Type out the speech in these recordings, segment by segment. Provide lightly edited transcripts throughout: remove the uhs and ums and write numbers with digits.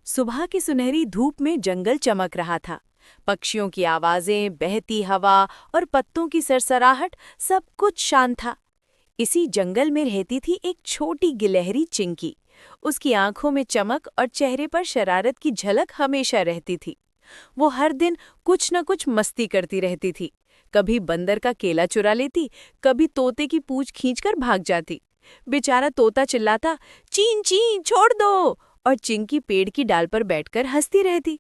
सुबह की सुनहरी धूप में जंगल चमक रहा था। पक्षियों की आवाजें, बहती हवा और पत्तों की सरसराहट, सब कुछ शांत था। इसी जंगल में रहती थी एक छोटी गिलहरी चिंकी। उसकी आंखों में चमक और चेहरे पर शरारत की झलक हमेशा रहती थी। वो हर दिन कुछ न कुछ मस्ती करती रहती थी। कभी बंदर का केला चुरा लेती, कभी तोते की पूंछ खींचकर भाग जाती। बेचारा तोता चिल्लाता, चीं चीं छोड़ दो, और चिंकी पेड़ की डाल पर बैठकर हंसती रहती।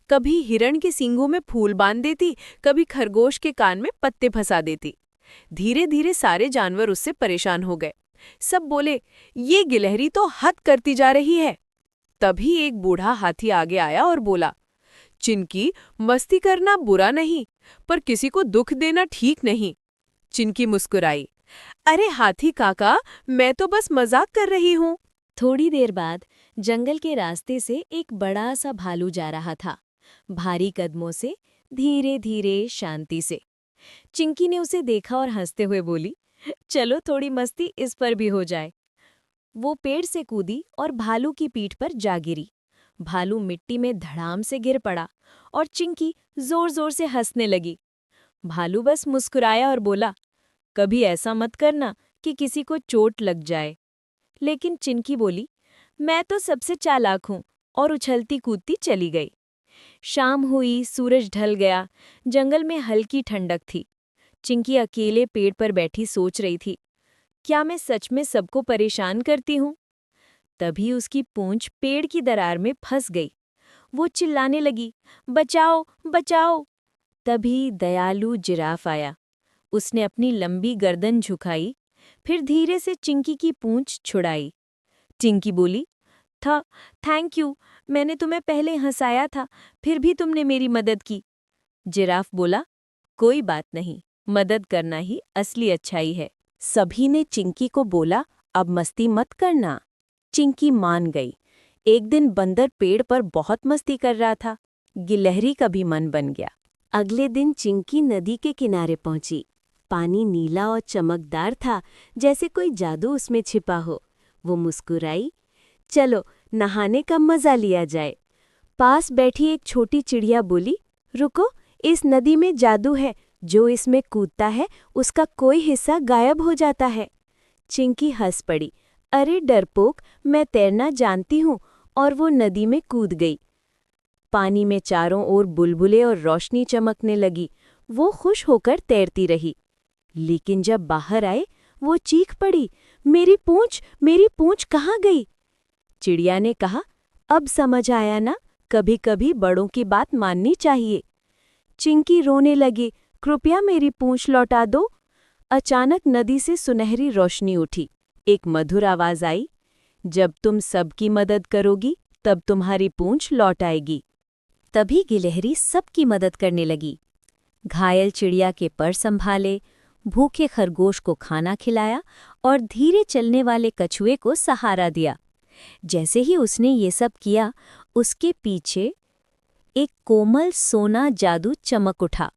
कभी हिरण के सींगों में फूल बांध देती, कभी खरगोश के कान में पत्ते फंसा देती। धीरे धीरे सारे जानवर उससे परेशान हो गए। सब बोले, ये गिलहरी तो हद करती जा रही है। तभी एक बूढ़ा हाथी आगे आया और बोला, चिंकी, मस्ती करना बुरा नहीं, पर किसी को दुख देना ठीक नहीं। चिंकी मुस्कुराई, अरे हाथी काका, मैं तो बस मजाक कर रही हूँ। थोड़ी देर बाद जंगल के रास्ते से एक बड़ा सा भालू जा रहा था, भारी कदमों से, धीरे धीरे, शांति से। चिंकी ने उसे देखा और हंसते हुए बोली, चलो थोड़ी मस्ती इस पर भी हो जाए। वो पेड़ से कूदी और भालू की पीठ पर जा गिरी। भालू मिट्टी में धड़ाम से गिर पड़ा और चिंकी जोर जोर से हंसने लगी। भालू बस मुस्कुराया और बोला, कभी ऐसा मत करना कि किसी को चोट लग जाए। लेकिन चिंकी बोली, मैं तो सबसे चालाक हूं, और उछलती कूदती चली गई। शाम हुई, सूरज ढल गया, जंगल में हल्की ठंडक थी। चिंकी अकेले पेड़ पर बैठी सोच रही थी, क्या मैं सच में सबको परेशान करती हूँ? तभी उसकी पूंछ पेड़ की दरार में फंस गई। वो चिल्लाने लगी, बचाओ बचाओ। तभी दयालु जिराफ आया। उसने अपनी लंबी गर्दन झुकाई, फिर धीरे से चिंकी की पूंछ छुड़ाई। चिंकी बोली, था थैंक यू, मैंने तुम्हें पहले हंसाया था, फिर भी तुमने मेरी मदद की। जिराफ बोला, कोई बात नहीं, मदद करना ही असली अच्छाई है। सभी ने चिंकी को बोला, अब मस्ती मत करना। चिंकी मान गई। एक दिन बंदर पेड़ पर बहुत मस्ती कर रहा था। गिलहरी का भी मन बन गया। अगले दिन चिंकी नदी के किनारे पहुंची। पानी नीला और चमकदार था, जैसे कोई जादू उसमें छिपा हो। वो मुस्कुराई, चलो नहाने का मजा लिया जाए। पास बैठी एक छोटी चिड़िया बोली, रुको, इस नदी में जादू है, जो इसमें कूदता है उसका कोई हिस्सा गायब हो जाता है। चिंकी हंस पड़ी, अरे डरपोक, मैं तैरना जानती हूँ, और वो नदी में कूद गई। पानी में चारों ओर बुलबुले और रोशनी चमकने लगी। वो खुश होकर तैरती रही। लेकिन जब बाहर आए, वो चीख पड़ी, मेरी पूंछ कहाँ गई? चिड़िया ने कहा, अब समझ आया ना, कभी कभी बड़ों की बात माननी चाहिए। चिंकी रोने लगी, कृपया मेरी पूंछ लौटा दो। अचानक नदी से सुनहरी रोशनी उठी। एक मधुर आवाज आई, जब तुम सबकी मदद करोगी, तब तुम्हारी पूंछ लौट आएगी। तभी गिलहरी सबकी मदद करने लगी। घायल चिड़िया के पर संभाले, भूखे खरगोश को खाना खिलाया और धीरे चलने वाले कछुए को सहारा दिया। जैसे ही उसने ये सब किया, उसके पीछे एक कोमल सोना जादू चमक उठा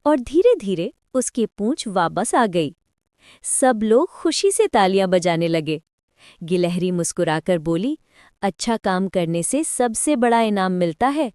और धीरे धीरे उसकी पूंछ वापस आ गई। सब लोग खुशी से तालियां बजाने लगे। गिलहरी मुस्कुराकर बोली, अच्छा काम करने से सबसे बड़ा इनाम मिलता है,